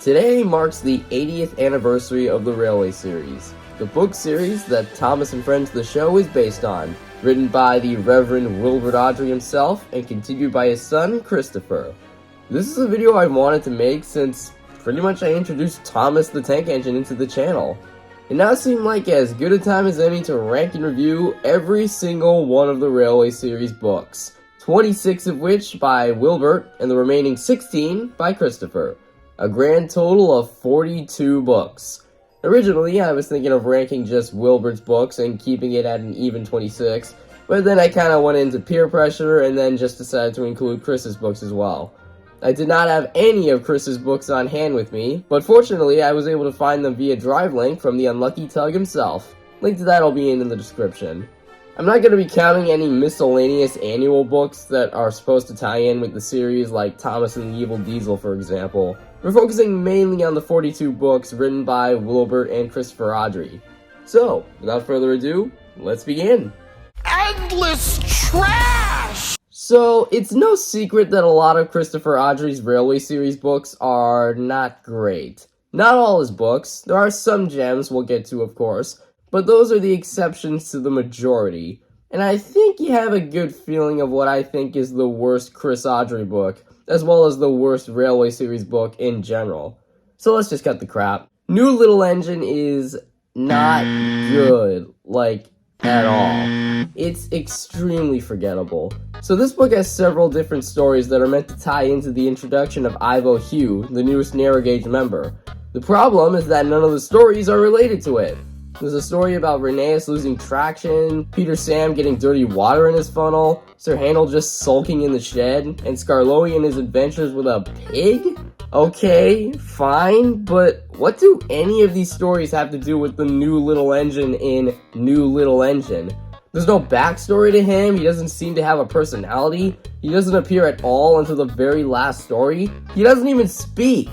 Today marks the 80th anniversary of the Railway series, the book series that Thomas and Friends the Show is based on, written by the Reverend Wilbert Audrey himself and continued by his son, Christopher. This is a video I wanted to make since pretty much I introduced Thomas the Tank Engine into the channel. It now seemed like as good a time as any to rank and review every single one of the Railway series books, 26 of which by Wilbert and the remaining 16 by Christopher. A grand total of 42 books. Originally, I was thinking of ranking just Wilbert's books and keeping it at an even 26, but then I kinda went into peer pressure and then just decided to include Chris's books as well. I did not have any of Chris's books on hand with me, but fortunately I was able to find them via drive link from the unlucky Tug himself. Link to that will be in the description. I'm not going to be counting any miscellaneous annual books that are supposed to tie in with the series, like Thomas and the Evil Diesel, for example. We're focusing mainly on the 42 books written by Wilbert and Christopher Audrey. So, without further ado, let's begin. Endless trash! So, it's no secret that a lot of Christopher Audrey's Railway series books are not great. Not all his books. There are some gems we'll get to, of course, but those are the exceptions to the majority. And I think you have a good feeling of what I think is the worst Chris Audrey book, as well as the worst Railway series book in general. So let's just cut the crap. New Little Engine is not good, like, at all. It's extremely forgettable. So this book has several different stories that are meant to tie into the introduction of Ivo Hugh, the newest narrow gauge member. The problem is that none of the stories are related to it. There's a story about Rheneas losing traction, Peter Sam getting dirty water in his funnel, Sir Handel just sulking in the shed, and Scarloey and his adventures with a pig? Okay, fine, but what do any of these stories have to do with the New Little Engine in New Little Engine? There's no backstory to him, he doesn't seem to have a personality, he doesn't appear at all until the very last story, he doesn't even speak.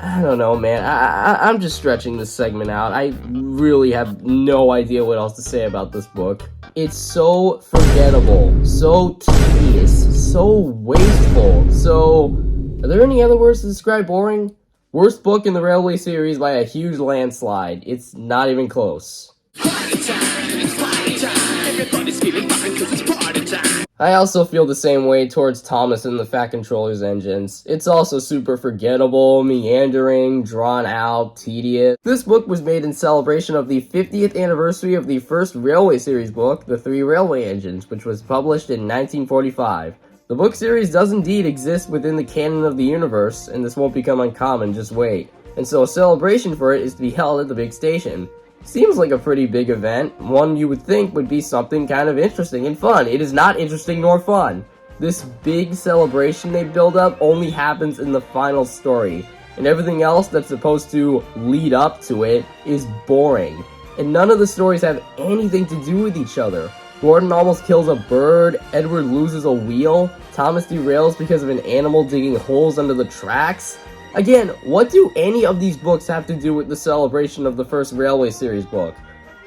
I don't know, man. I'm just stretching this segment out. I really have no idea what else to say about this book. It's so forgettable, so tedious, so wasteful, so... Are there any other words to describe boring? Worst book in the Railway series by a huge landslide. It's not even close. Party time, it's party time. Everybody's feeling fine 'cause it's party time. I also feel the same way towards Thomas and the Fat Controller's Engines. It's also super forgettable, meandering, drawn out, tedious. This book was made in celebration of the 50th anniversary of the first Railway series book, The Three Railway Engines, which was published in 1945. The book series does indeed exist within the canon of the universe, and this won't become uncommon, just wait. And so a celebration for it is to be held at the big station. Seems like a pretty big event, one you would think would be something kind of interesting and fun. It is not interesting nor fun. This big celebration they build up only happens in the final story, and everything else that's supposed to lead up to it is boring. And none of the stories have anything to do with each other. Gordon almost kills a bird, Edward loses a wheel, Thomas derails because of an animal digging holes under the tracks. Again, what do any of these books have to do with the celebration of the first Railway series book?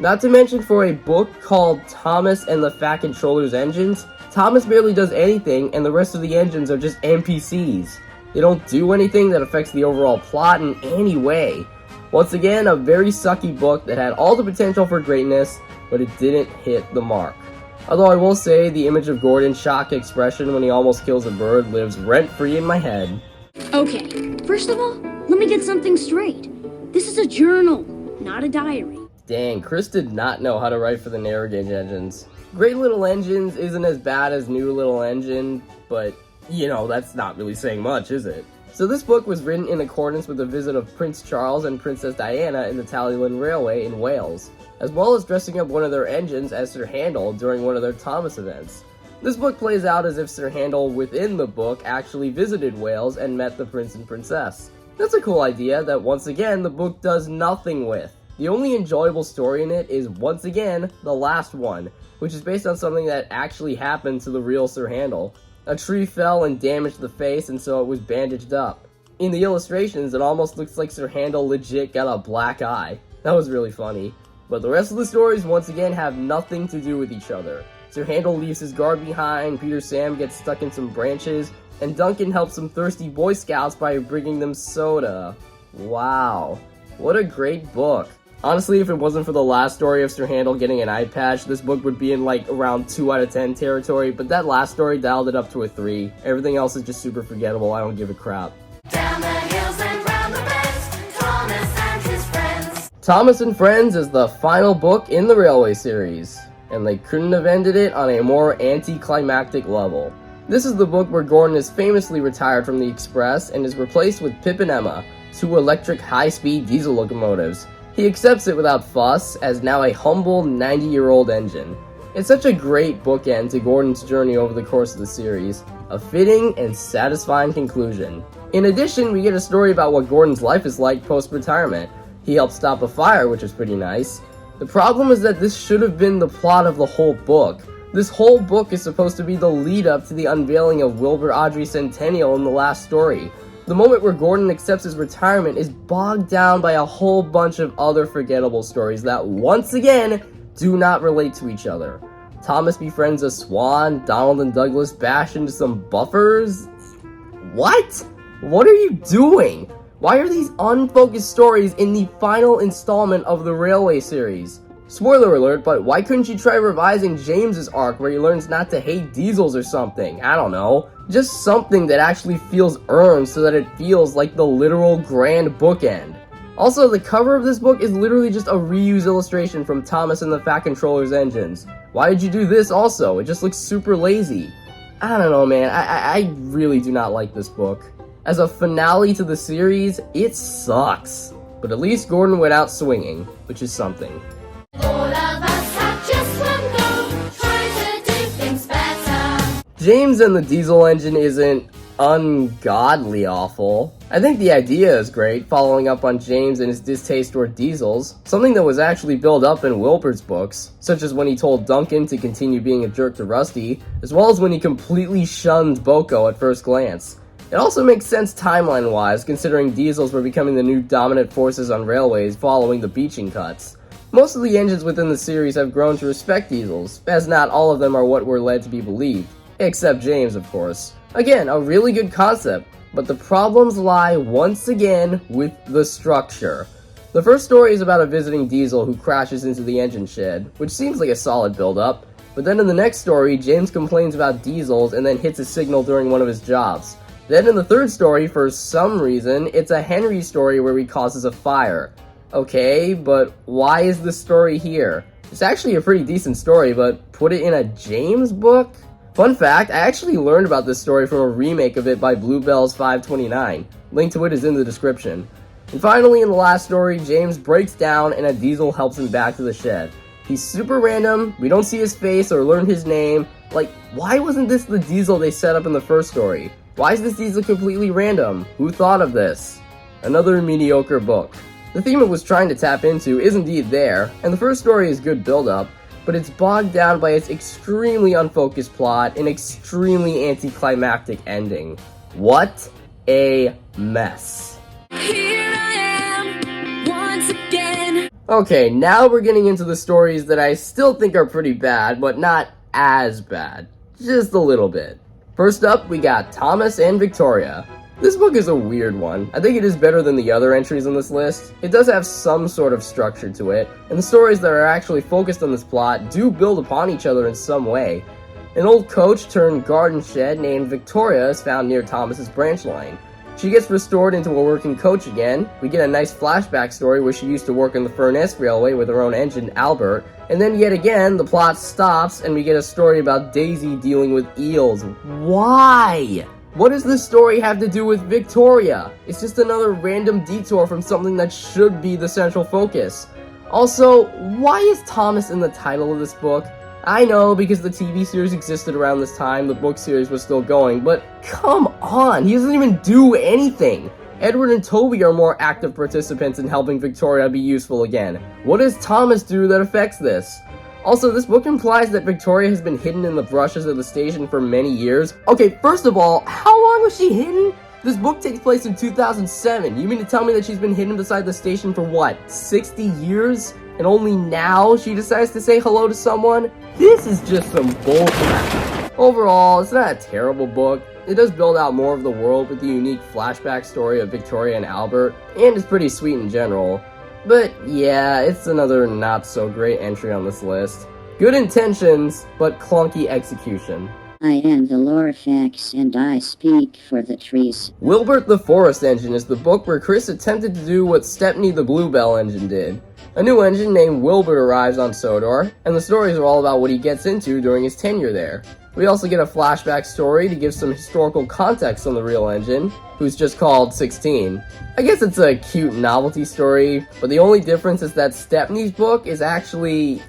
Not to mention for a book called Thomas and the Fat Controller's Engines, Thomas barely does anything and the rest of the engines are just NPCs. They don't do anything that affects the overall plot in any way. Once again, a very sucky book that had all the potential for greatness, but it didn't hit the mark. Although I will say the image of Gordon's shocked expression when he almost kills a bird lives rent-free in my head. Okay, first of all, let me get something straight. This is a journal, not a diary. Dang, Chris did not know how to write for the narrow gauge engines. Great Little Engines isn't as bad as New Little Engine, but, you know, that's not really saying much, is it? So this book was written in accordance with the visit of Prince Charles and Princess Diana in the Tallyland Railway in Wales, as well as dressing up one of their engines as Sir Handel during one of their Thomas events. This book plays out as if Sir Handel within the book actually visited Wales and met the prince and princess. That's a cool idea that once again the book does nothing with. The only enjoyable story in it is once again the last one, which is based on something that actually happened to the real Sir Handel. A tree fell and damaged the face and so it was bandaged up. In the illustrations it almost looks like Sir Handel legit got a black eye. That was really funny. But the rest of the stories once again have nothing to do with each other. Sir Handel leaves his guard behind, Peter Sam gets stuck in some branches, and Duncan helps some thirsty Boy Scouts by bringing them soda. Wow, what a great book. Honestly, if it wasn't for the last story of Sir Handel getting an eye patch, this book would be in like around 2 out of 10 territory, but that last story dialed it up to a 3. Everything else is just super forgettable, I don't give a crap. Down the hills and round the bends, Thomas and his friends. Thomas and Friends is the final book in the Railway series, and they couldn't have ended it on a more anticlimactic level. This is the book where Gordon is famously retired from the Express and is replaced with Pip and Emma, 2 electric high-speed diesel locomotives. He accepts it without fuss, as now a humble 90-year-old engine. It's such a great bookend to Gordon's journey over the course of the series, a fitting and satisfying conclusion. In addition, we get a story about what Gordon's life is like post-retirement. He helped stop a fire, which is pretty nice. The problem is that this should have been the plot of the whole book. This whole book is supposed to be the lead-up to the unveiling of Wilbert Audrey's centennial in the last story. The moment where Gordon accepts his retirement is bogged down by a whole bunch of other forgettable stories that, once again, do not relate to each other. Thomas befriends a swan, Donald and Douglas bash into some buffers. What? What are you doing? Why are these unfocused stories in the final installment of the Railway series? Spoiler alert, but why couldn't you try revising James's arc where he learns not to hate diesels or something? I don't know. Just something that actually feels earned so that it feels like the literal grand bookend. Also, the cover of this book is literally just a reused illustration from Thomas and the Fat Controller's Engines. Why did you do this also? It just looks super lazy. I don't know, man. I really do not like this book. As a finale to the series, it sucks. But at least Gordon went out swinging, which is something. All of us have just one goal, trying to do things better. James and the diesel engine isn't ungodly awful. I think the idea is great, following up on James and his distaste toward diesels, something that was actually built up in Wilbert's books, such as when he told Duncan to continue being a jerk to Rusty, as well as when he completely shunned Boko at first glance. It also makes sense timeline-wise, considering diesels were becoming the new dominant forces on railways following the beaching cuts. Most of the engines within the series have grown to respect diesels, as not all of them are what we're led to be believed. Except James, of course. Again, a really good concept, but the problems lie once again with the structure. The first story is about a visiting diesel who crashes into the engine shed, which seems like a solid build-up, but then in the next story, James complains about diesels and then hits a signal during one of his jobs. Then in the third story, for some reason, it's a Henry story where he causes a fire. Okay, but why is this story here? It's actually a pretty decent story, but put it in a James book? Fun fact, I actually learned about this story from a remake of it by Bluebell's 529. Link to it is in the description. And finally, in the last story, James breaks down and a diesel helps him back to the shed. He's super random, we don't see his face or learn his name. Like, why wasn't this the diesel they set up in the first story? Why is this diesel completely random? Who thought of this? Another mediocre book. The theme it was trying to tap into is indeed there, and the first story is good build-up, but it's bogged down by its extremely unfocused plot and extremely anticlimactic ending. What a mess. Here I am, once again. Okay, now we're getting into the stories that I still think are pretty bad, but not as bad. Just a little bit. First up, we got Thomas and Victoria. This book is a weird one. I think it is better than the other entries on this list. It does have some sort of structure to it, and the stories that are actually focused on this plot do build upon each other in some way. An old coach turned garden shed named Victoria is found near Thomas's branch line. She gets restored into a working coach again. We get a nice flashback story where she used to work in the Furness Railway with her own engine, Albert. And then yet again, the plot stops and we get a story about Daisy dealing with eels. Why? What does this story have to do with Victoria? It's just another random detour from something that should be the central focus. Also, why is Thomas in the title of this book? I know, because the TV series existed around this time, the book series was still going, but come on, he doesn't even do anything. Edward and Toby are more active participants in helping Victoria be useful again. What does Thomas do that affects this? Also, this book implies that Victoria has been hidden in the brushes of the station for many years. Okay, first of all, how long was she hidden? This book takes place in 2007. You mean to tell me that she's been hidden beside the station for what, 60 years? And only now she decides to say hello to someone? This is just some bullcrap. Overall, it's not a terrible book. It does build out more of the world with the unique flashback story of Victoria and Albert, and it's pretty sweet in general. But yeah, it's another not so great entry on this list. Good intentions, but clunky execution. I am the Lorfax, and I speak for the trees. Wilbert the Forest Engine is the book where Chris attempted to do what Stepney the Bluebell engine did. A new engine named Wilbert arrives on Sodor, and the stories are all about what he gets into during his tenure there. We also get a flashback story to give some historical context on the real engine, who's just called 16. I guess it's a cute novelty story, but the only difference is that Stepney's book is actually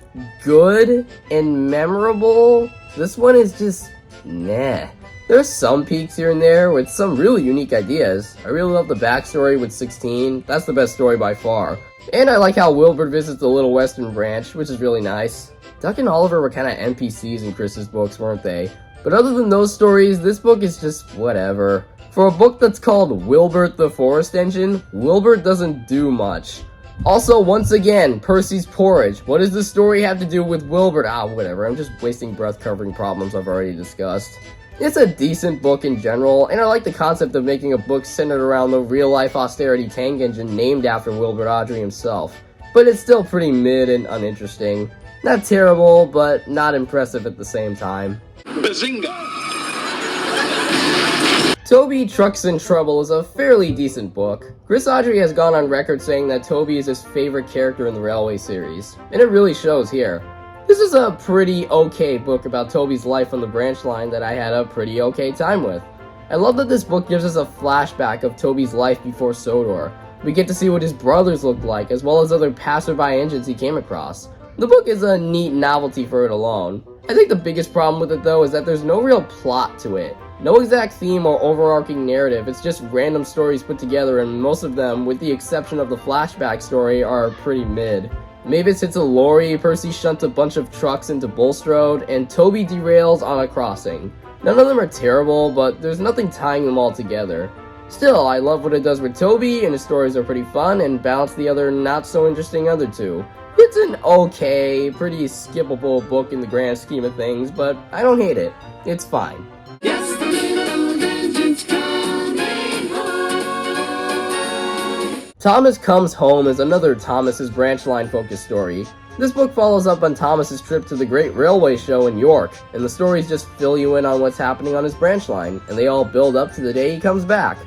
good and memorable. This one is just meh. There's some peaks here and there with some really unique ideas. I really love the backstory with 16, that's the best story by far. And I like how Wilbert visits the Little Western Branch, which is really nice. Duck and Oliver were kind of NPCs in Chris's books, weren't they? But other than those stories, this book is just whatever. For a book that's called Wilbert the Forest Engine, Wilbert doesn't do much. Also, once again, Percy's porridge. What does this story have to do with Wilbert? Whatever, I'm just wasting breath covering problems I've already discussed. It's a decent book in general, and I like the concept of making a book centered around the real-life austerity tank engine named after Wilbert Audrey himself. But it's still pretty mid and uninteresting. Not terrible, but not impressive at the same time. Bazinga! Toby, Trucks and Trouble is a fairly decent book. Chris Audrey has gone on record saying that Toby is his favorite character in the Railway series, and it really shows here. This is a pretty okay book about Toby's life on the branch line that I had a pretty okay time with. I love that this book gives us a flashback of Toby's life before Sodor. We get to see what his brothers looked like, as well as other passerby engines he came across. The book is a neat novelty for it alone. I think the biggest problem with it though is that there's no real plot to it. No exact theme or overarching narrative, it's just random stories put together, and most of them, with the exception of the flashback story, are pretty mid. Mavis hits a lorry, Percy shunts a bunch of trucks into Bulstrode, and Toby derails on a crossing. None of them are terrible, but there's nothing tying them all together. Still, I love what it does with Toby, and his stories are pretty fun and balance the other not so interesting other two. It's an okay, pretty skippable book in the grand scheme of things, but I don't hate it. It's fine. Yes, the little engine's coming home. Thomas Comes Home is another Thomas's branch line focused story. This book follows up on Thomas's trip to the Great Railway Show in York, and the stories just fill you in on what's happening on his branch line, and they all build up to the day he comes back.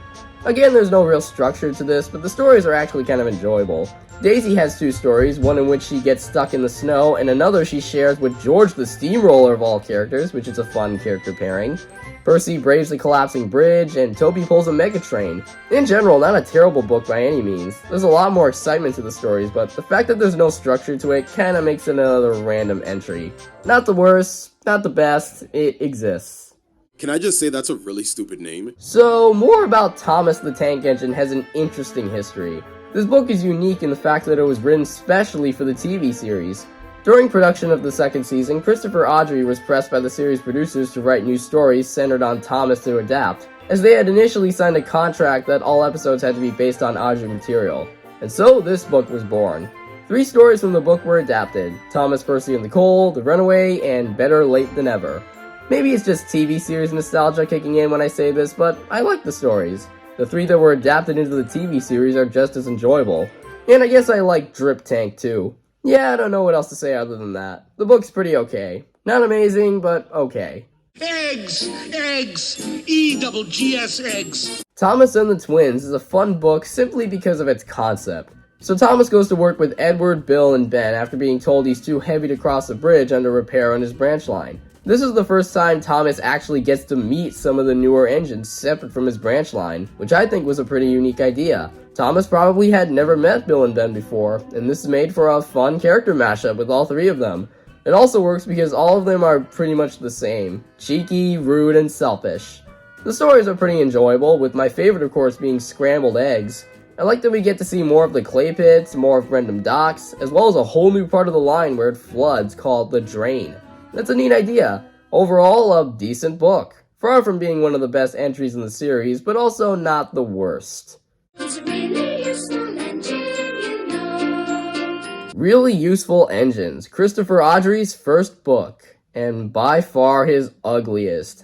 Again, there's no real structure to this, but the stories are actually kind of enjoyable. Daisy has two stories, one in which she gets stuck in the snow, and another she shares with George the Steamroller of all characters, which is a fun character pairing. Percy braves the collapsing bridge, and Toby pulls a mega train. In general, not a terrible book by any means. There's a lot more excitement to the stories, but the fact that there's no structure to it kinda makes it another random entry. Not the worst, not the best, it exists. Can I just say that's a really stupid name? So, more about Thomas the Tank Engine has an interesting history. This book is unique in the fact that it was written specially for the TV series. During production of the second season, Christopher Audrey was pressed by the series producers to write new stories centered on Thomas to adapt, as they had initially signed a contract that all episodes had to be based on Audrey material. And so, this book was born. 3 stories from the book were adapted: Thomas, Percy and the Coal, The Runaway, and Better Late Than Ever. Maybe it's just TV series nostalgia kicking in when I say this, but I like the stories. The 3 that were adapted into the TV series are just as enjoyable. And I guess I like Drip Tank too. Yeah, I don't know what else to say other than that. The book's pretty okay. Not amazing, but okay. Eggs! Eggs! E-double-G-S eggs! Thomas and the Twins is a fun book simply because of its concept. So Thomas goes to work with Edward, Bill, and Ben after being told he's too heavy to cross the bridge under repair on his branch line. This is the first time Thomas actually gets to meet some of the newer engines separate from his branch line, which I think was a pretty unique idea. Thomas probably had never met Bill and Ben before, and this is made for a fun character mashup with all 3 of them. It also works because all of them are pretty much the same: cheeky, rude, and selfish. The stories are pretty enjoyable, with my favorite of course being Scrambled Eggs. I like that we get to see more of the clay pits, more of Rendam Docks, as well as a whole new part of the line where it floods called the Drain. That's a neat idea. Overall, a decent book. Far from being one of the best entries in the series, but also not the worst. It's a really useful engine, you know. Really Useful Engines, Christopher Audrey's first book. and by far his ugliest.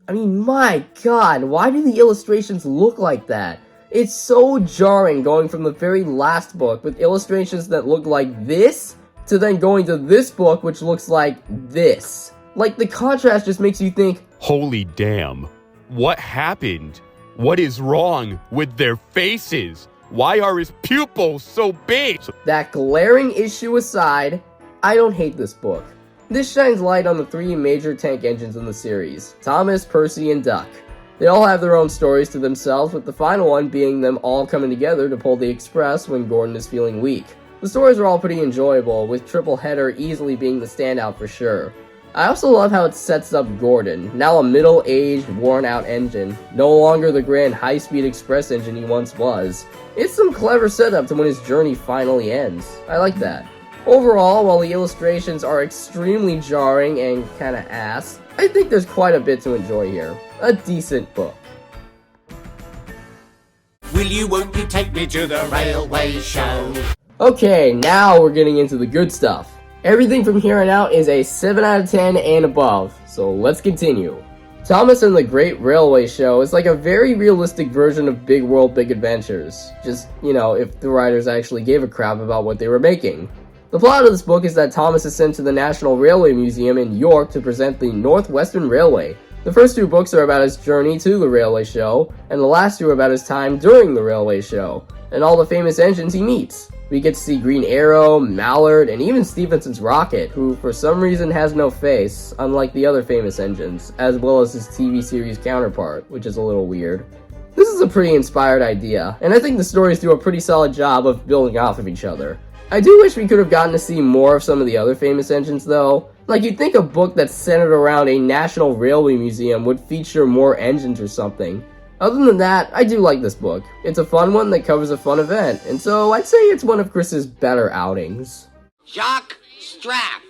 I mean, my god, why do the illustrations look like that? It's so jarring going from the very last book with illustrations that look like this to then going to this book which looks like this. Like, the contrast just makes you think, holy damn. What happened? What is wrong with their faces? Why are his pupils so big? that glaring issue aside, I don't hate this book. This shines light on the three major tank engines in the series, Thomas, Percy, and Duck. They all have their own stories to themselves, with the final one being them all coming together to pull the express when Gordon is feeling weak. The stories are all pretty enjoyable, with Triple Header easily being the standout for sure. I also love how it sets up Gordon, now a middle-aged, worn-out engine, no longer the grand high-speed express engine he once was. It's some clever setup to when his journey finally ends. I like that. Overall, while the illustrations are extremely jarring and kinda ass, I think there's quite a bit to enjoy here. A decent book. Will you, won't you take me to the railway show? Okay, now we're getting into the good stuff. Everything from here on out is a 7 out of 10 and above, so let's continue. Thomas and the Great Railway Show is like a very realistic version of Big World Big Adventures. Just, if the writers actually gave a crap about what they were making. The plot of this book is that Thomas is sent to the National Railway Museum in York to present the Northwestern Railway. The first two books are about his journey to the railway show, and the last two are about his time during the railway show, and all the famous engines he meets. We get to see Green Arrow, Mallard, and even Stephenson's Rocket, who for some reason has no face, unlike the other famous engines, as well as his TV series counterpart, which is a little weird. This is a pretty inspired idea, and I think the stories do a pretty solid job of building off of each other. I do wish we could have gotten to see more of some of the other famous engines though. Like, you'd think a book that's centered around a National Railway Museum would feature more engines or something. Other than that, I do like this book. It's a fun one that covers a fun event, and so I'd say it's one of Chris's better outings. Jock strap.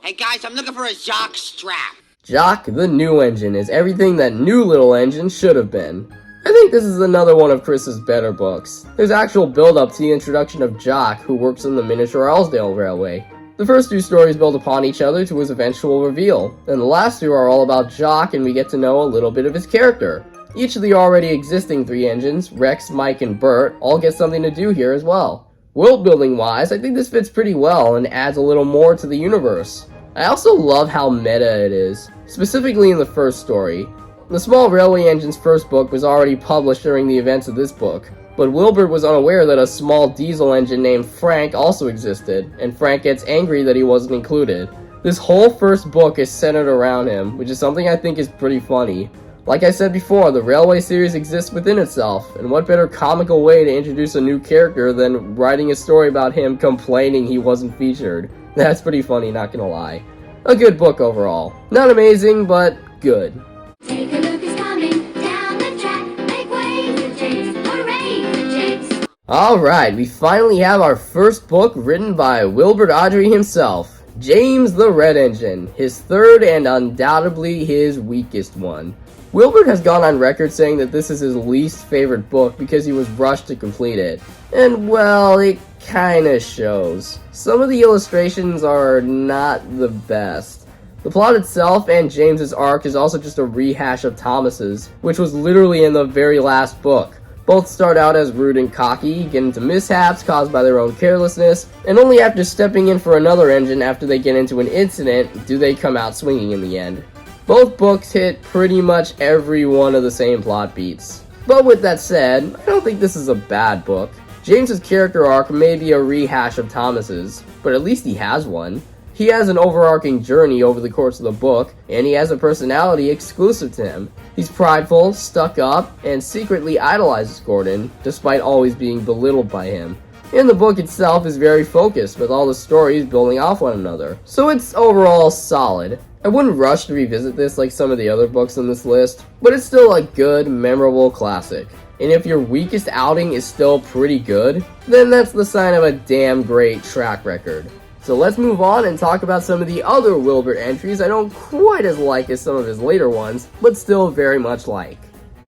Hey guys, I'm looking for a jock strap. Jock the New Engine is everything that new little engine should have been. I think this is another one of Chris's better books. There's actual build-up to the introduction of Jock, who works on the miniature Aylesdale Railway. The first two stories build upon each other to his eventual reveal, and the last two are all about Jock, and we get to know a little bit of his character. Each of the already existing three engines, Rex, Mike, and Bert, all get something to do here as well. World building wise, I think this fits pretty well and adds a little more to the universe. I also love how meta it is, specifically in the first story. The Small Railway Engine's first book was already published during the events of this book, but Wilbert was unaware that a small diesel engine named Frank also existed, and Frank gets angry that he wasn't included. This whole first book is centered around him, which is something I think is pretty funny. Like I said before, the Railway series exists within itself, and what better comical way to introduce a new character than writing a story about him complaining he wasn't featured. That's pretty funny, not gonna lie. A good book overall. Not amazing, but good. Take a look, it's coming down the track. Make way for Jakes, hooray for Jakes. Alright, we finally have our first book written by Wilbert Audrey himself, James the Red Engine, his third and undoubtedly his weakest one. Wilbert has gone on record saying that this is his least favorite book because he was rushed to complete it. And well, it kinda shows. Some of the illustrations are not the best. The plot itself and James's arc is also just a rehash of Thomas's, which was literally in the very last book. Both start out as rude and cocky, get into mishaps caused by their own carelessness, and only after stepping in for another engine after they get into an incident do they come out swinging in the end. Both books hit pretty much every one of the same plot beats. But with that said, I don't think this is a bad book. James's character arc may be a rehash of Thomas's, but at least he has one. He has an overarching journey over the course of the book, and he has a personality exclusive to him. He's prideful, stuck up, and secretly idolizes Gordon, despite always being belittled by him. And the book itself is very focused, with all the stories building off one another, so it's overall solid. I wouldn't rush to revisit this like some of the other books on this list, but it's still a good, memorable classic. And if your weakest outing is still pretty good, then that's the sign of a damn great track record. So let's move on and talk about some of the other Wilbert entries I don't quite as like as some of his later ones, but still very much like.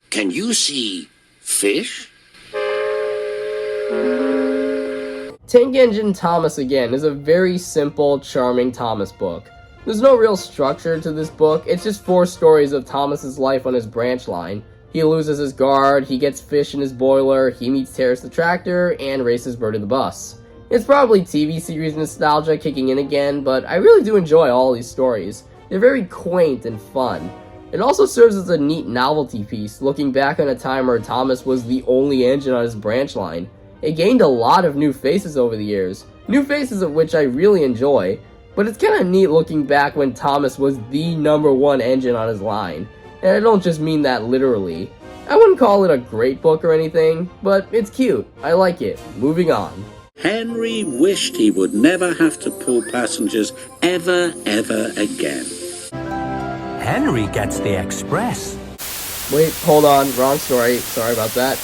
Can you see fish? Tank Engine Thomas Again is a very simple, charming Thomas book. There's no real structure to this book, it's just 4 stories of Thomas's life on his branch line. He loses his guard, he gets fish in his boiler, he meets Terrace the tractor, and races Bertie the bus. It's probably TV series nostalgia kicking in again, but I really do enjoy all these stories. They're very quaint and fun. It also serves as a neat novelty piece, looking back on a time where Thomas was the only engine on his branch line. It gained a lot of new faces over the years, new faces of which I really enjoy, but it's kinda neat looking back when Thomas was the #1 engine on his line. And I don't just mean that literally. I wouldn't call it a great book or anything, but it's cute. I like it. Moving on. Henry wished he would never have to pull passengers ever again. Henry gets the express. Wait, hold on. Wrong story. Sorry about that.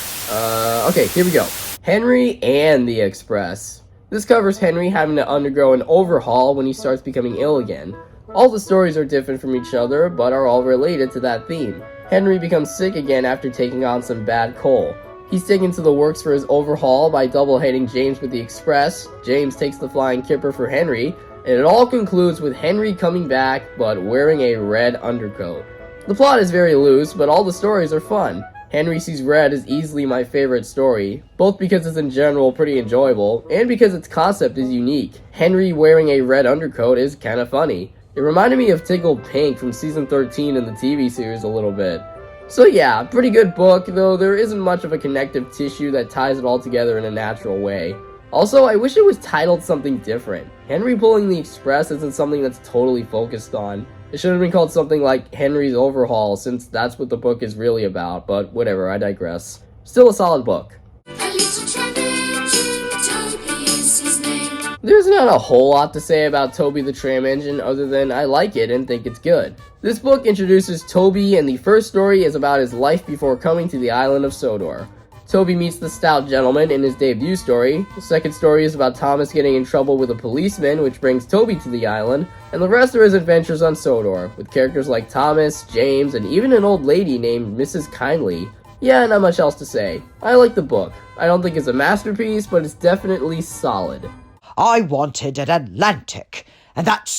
Okay, here we go. Henry and the Express. This covers Henry having to undergo an overhaul when he starts becoming ill again. All the stories are different from each other, but are all related to that theme. Henry becomes sick again after taking on some bad coal. He's taken to the works for his overhaul by double-heading James with the Express. James takes the flying kipper for Henry, and it all concludes with Henry coming back, but wearing a red undercoat. The plot is very loose, but all the stories are fun. Henry Sees Red is easily my favorite story, both because it's in general pretty enjoyable, and because its concept is unique. Henry wearing a red undercoat is kinda funny. It reminded me of Tickled Pink from season 13 in the TV series a little bit. So yeah, pretty good book, though there isn't much of a connective tissue that ties it all together in a natural way. Also, I wish it was titled something different. Henry pulling the Express isn't something that's totally focused on. It should have been called something like Henry's Overhaul, since that's what the book is really about, but whatever, I digress. Still a solid book. There's not a whole lot to say about Toby the Tram Engine other than I like it and think it's good. This book introduces Toby, and the first story is about his life before coming to the island of Sodor. Toby meets the stout gentleman in his debut story. The second story is about Thomas getting in trouble with a policeman, which brings Toby to the island, and the rest are his adventures on Sodor, with characters like Thomas, James, and even an old lady named Mrs. Kindly. Yeah, not much else to say. I like the book. I don't think it's a masterpiece, but it's definitely solid. I wanted an Atlantic, and that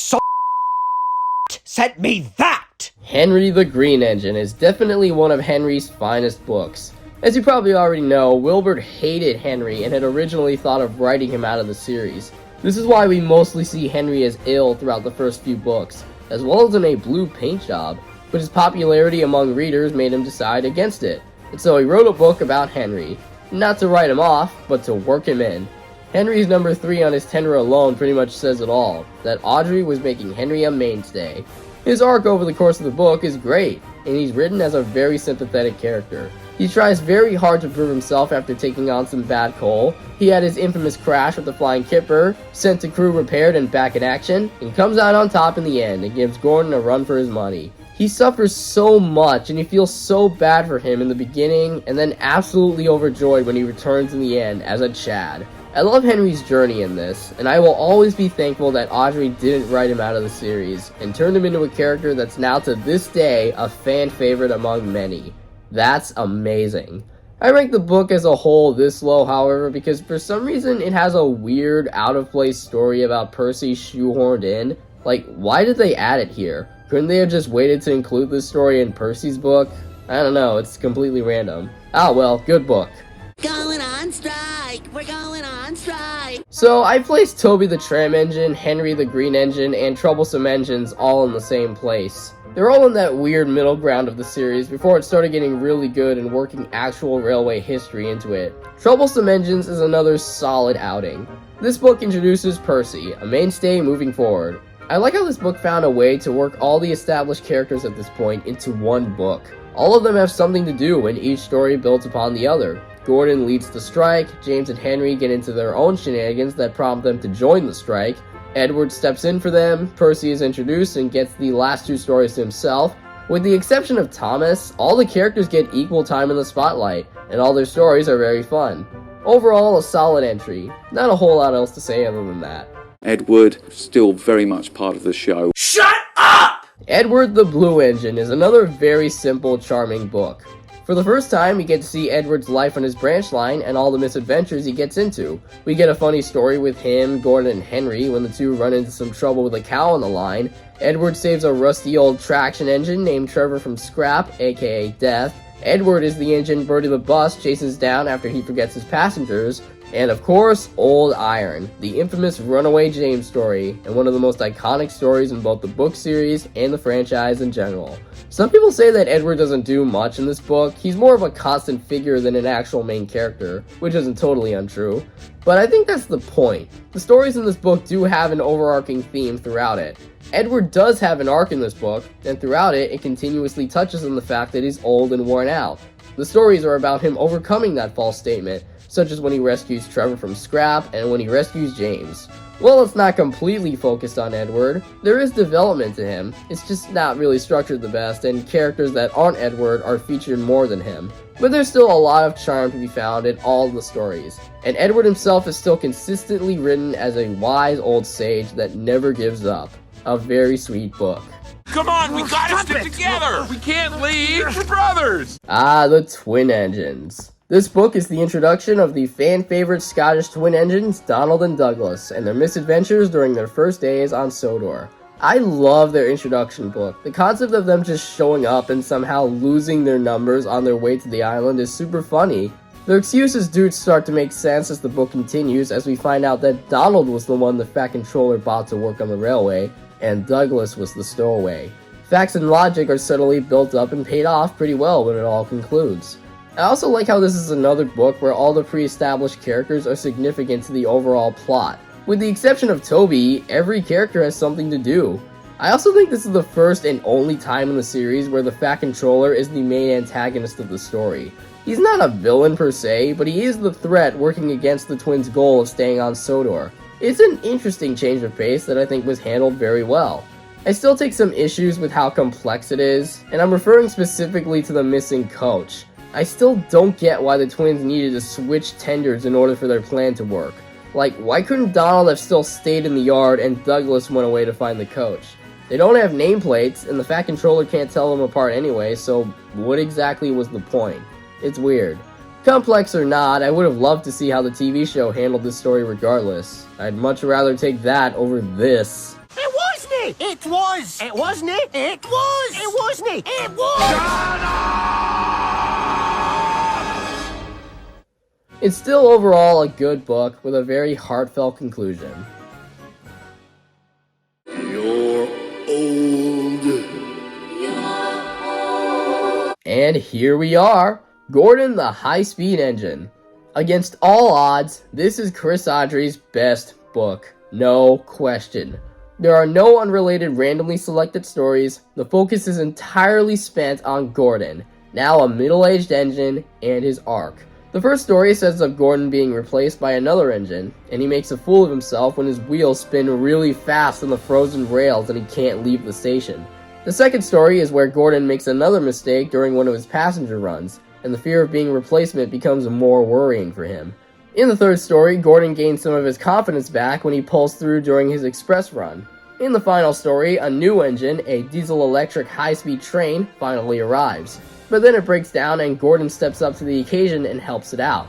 sent me that! Henry the Green Engine is definitely one of Henry's finest books. As you probably already know, Wilbert hated Henry and had originally thought of writing him out of the series. This is why we mostly see Henry as ill throughout the first few books, as well as in a blue paint job, but his popularity among readers made him decide against it, and so he wrote a book about Henry. Not to write him off, but to work him in. Henry's number 3 on his tenure alone pretty much says it all, that Audrey was making Henry a mainstay. His arc over the course of the book is great, and he's written as a very sympathetic character. He tries very hard to prove himself after taking on some bad coal. He had his infamous crash with the flying kipper, sent to crew repaired and back in action, and comes out on top in the end and gives Gordon a run for his money. He suffers so much, and you feel so bad for him in the beginning, and then absolutely overjoyed when he returns in the end as a Chad. I love Henry's journey in this, and I will always be thankful that Audrey didn't write him out of the series, and turned him into a character that's now to this day a fan favorite among many. That's amazing. I rank the book as a whole this low, however, because for some reason it has a weird, out-of-place story about Percy shoehorned in. Like, why did they add it here? Couldn't they have just waited to include this story in Percy's book? I don't know, it's completely random. Ah well, good book. Going on strike! We're going on strike! So I placed Toby the Tram Engine, Henry the Green Engine, and Troublesome Engines all in the same place. They're all in that weird middle ground of the series before it started getting really good and working actual railway history into it. Troublesome Engines is another solid outing. This book introduces Percy, a mainstay moving forward. I like how this book found a way to work all the established characters at this point into one book. All of them have something to do, and each story builds upon the other. Gordon leads the strike, James and Henry get into their own shenanigans that prompt them to join the strike, Edward steps in for them, Percy is introduced and gets the last 2 stories to himself. With the exception of Thomas, all the characters get equal time in the spotlight, and all their stories are very fun. Overall, a solid entry. Not a whole lot else to say other than that. Edward, still very much part of the show. Shut up! Edward the Blue Engine is another very simple, charming book. For the first time, we get to see Edward's life on his branch line and all the misadventures he gets into. We get a funny story with him, Gordon, and Henry when the two run into some trouble with a cow on the line, Edward saves a rusty old traction engine named Trevor from scrap, aka death. Edward is the engine Bertie the bus chases down after he forgets his passengers. And of course, Old Iron, the infamous Runaway James story, and one of the most iconic stories in both the book series and the franchise in general. Some people say that Edward doesn't do much in this book. He's more of a constant figure than an actual main character, which isn't totally untrue. But I think that's the point. The stories in this book do have an overarching theme throughout it. Edward does have an arc in this book, and throughout it, it continuously touches on the fact that he's old and worn out. The stories are about him overcoming that false statement, such as when he rescues Trevor from scrap and when he rescues James. Well, it's not completely focused on Edward. There is development to him, it's just not really structured the best, and characters that aren't Edward are featured more than him. But there's still a lot of charm to be found in all the stories, and Edward himself is still consistently written as a wise old sage that never gives up. A very sweet book. Come on, we gotta stick together! We can't leave! We're brothers! Ah, the Twin Engines. This book is the introduction of the fan-favorite Scottish twin engines Donald and Douglas and their misadventures during their first days on Sodor. I love their introduction book. The concept of them just showing up and somehow losing their numbers on their way to the island is super funny. Their excuses do start to make sense as the book continues, as we find out that Donald was the one the Fat Controller bought to work on the railway, and Douglas was the stowaway. Facts and logic are subtly built up and paid off pretty well when it all concludes. I also like how this is another book where all the pre-established characters are significant to the overall plot. With the exception of Toby, every character has something to do. I also think this is the first and only time in the series where the Fat Controller is the main antagonist of the story. He's not a villain per se, but he is the threat working against the twins' goal of staying on Sodor. It's an interesting change of pace that I think was handled very well. I still take some issues with how complex it is, and I'm referring specifically to the missing coach. I still don't get why the twins needed to switch tenders in order for their plan to work. Like, why couldn't Donald have still stayed in the yard and Douglas went away to find the coach? They don't have nameplates, and the Fat Controller can't tell them apart anyway, so what exactly was the point? It's weird. Complex or not, I would have loved to see how the TV show handled this story regardless. I'd much rather take that over this. It wasn't it! It was! It wasn't it! It was! It wasn't it! It was! It's still overall a good book with a very heartfelt conclusion. You're old. And here we are, Gordon the High-Speed Engine. Against all odds, this is Chris Awdry's best book, no question. There are no unrelated randomly selected stories. The focus is entirely spent on Gordon, now a middle-aged engine, and his arc. The first story sets up Gordon being replaced by another engine, and he makes a fool of himself when his wheels spin really fast on the frozen rails and he can't leave the station. The second story is where Gordon makes another mistake during one of his passenger runs, and the fear of being replacement becomes more worrying for him. In the third story, Gordon gains some of his confidence back when he pulls through during his express run. In the final story, a new engine, a diesel-electric high-speed train, finally arrives. But then it breaks down and Gordon steps up to the occasion and helps it out.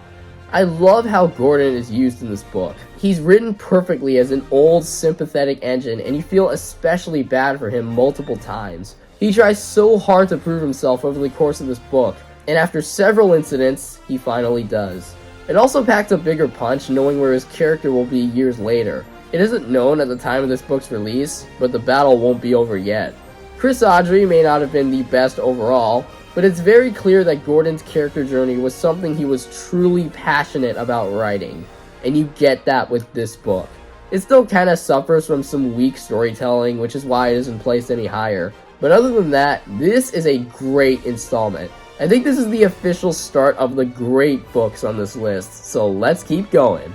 I love how Gordon is used in this book. He's written perfectly as an old, sympathetic engine, and you feel especially bad for him multiple times. He tries so hard to prove himself over the course of this book, and after several incidents, he finally does. It also packs a bigger punch knowing where his character will be years later. It isn't known at the time of this book's release, but the battle won't be over yet. Chris Awdry may not have been the best overall, but it's very clear that Gordon's character journey was something he was truly passionate about writing, and you get that with this book. It still kinda suffers from some weak storytelling, which is why it isn't placed any higher, but other than that, this is a great installment. I think this is the official start of the great books on this list, so let's keep going.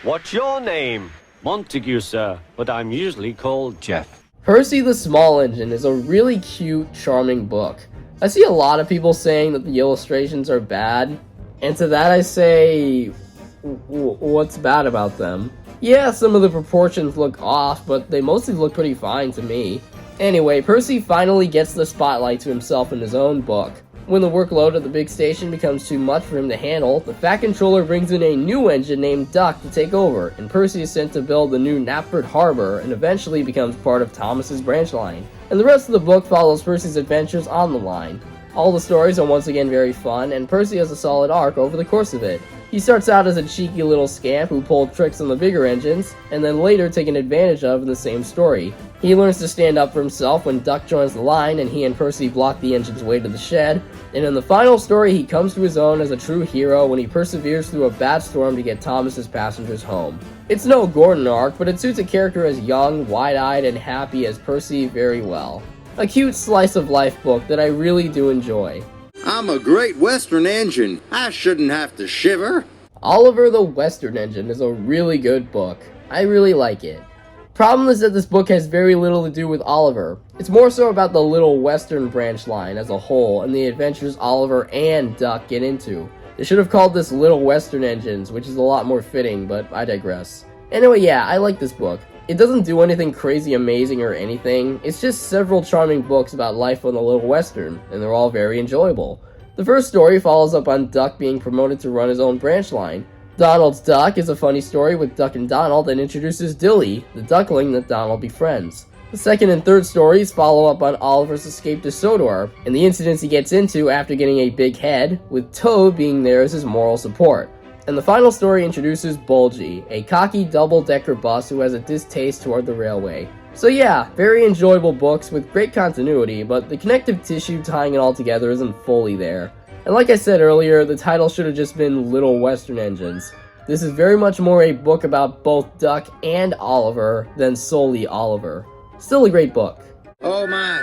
What's your name? Montague, sir, but I'm usually called Jeff. Percy the Small Engine is a really cute, charming book. I see a lot of people saying that the illustrations are bad, and to that I say, what's bad about them? Yeah, some of the proportions look off, but they mostly look pretty fine to me. Anyway, Percy finally gets the spotlight to himself in his own book. When the workload at the big station becomes too much for him to handle, the Fat Controller brings in a new engine named Duck to take over, and Percy is sent to build the new Knapford Harbor and eventually becomes part of Thomas's branch line. And the rest of the book follows Percy's adventures on the line. All the stories are once again very fun, and Percy has a solid arc over the course of it. He starts out as a cheeky little scamp who pulled tricks on the bigger engines, and then later taken advantage of in the same story. He learns to stand up for himself when Duck joins the line and he and Percy block the engine's way to the shed, and in the final story he comes to his own as a true hero when he perseveres through a bad storm to get Thomas's passengers home. It's no Gordon arc, but it suits a character as young, wide-eyed, and happy as Percy very well. A cute slice-of-life book that I really do enjoy. I'm a great Western engine. I shouldn't have to shiver. Oliver the Western Engine is a really good book. I really like it. Problem is that this book has very little to do with Oliver. It's more so about the Little Western branch line as a whole and the adventures Oliver and Duck get into. They should have called this Little Western Engines, which is a lot more fitting, but I digress. Anyway, yeah, I like this book. It doesn't do anything crazy amazing or anything, it's just several charming books about life on the Little Western, and they're all very enjoyable. The first story follows up on Duck being promoted to run his own branch line. Donald's Duck is a funny story with Duck and Donald and introduces Dilly, the duckling that Donald befriends. The second and third stories follow up on Oliver's escape to Sodor, and the incidents he gets into after getting a big head, with Toad being there as his moral support. And the final story introduces Bulgy, a cocky double-decker bus who has a distaste toward the railway. So yeah, very enjoyable books with great continuity, but the connective tissue tying it all together isn't fully there. And like I said earlier, the title should have just been Little Western Engines. This is very much more a book about both Duck and Oliver than solely Oliver. Still a great book. Oh my.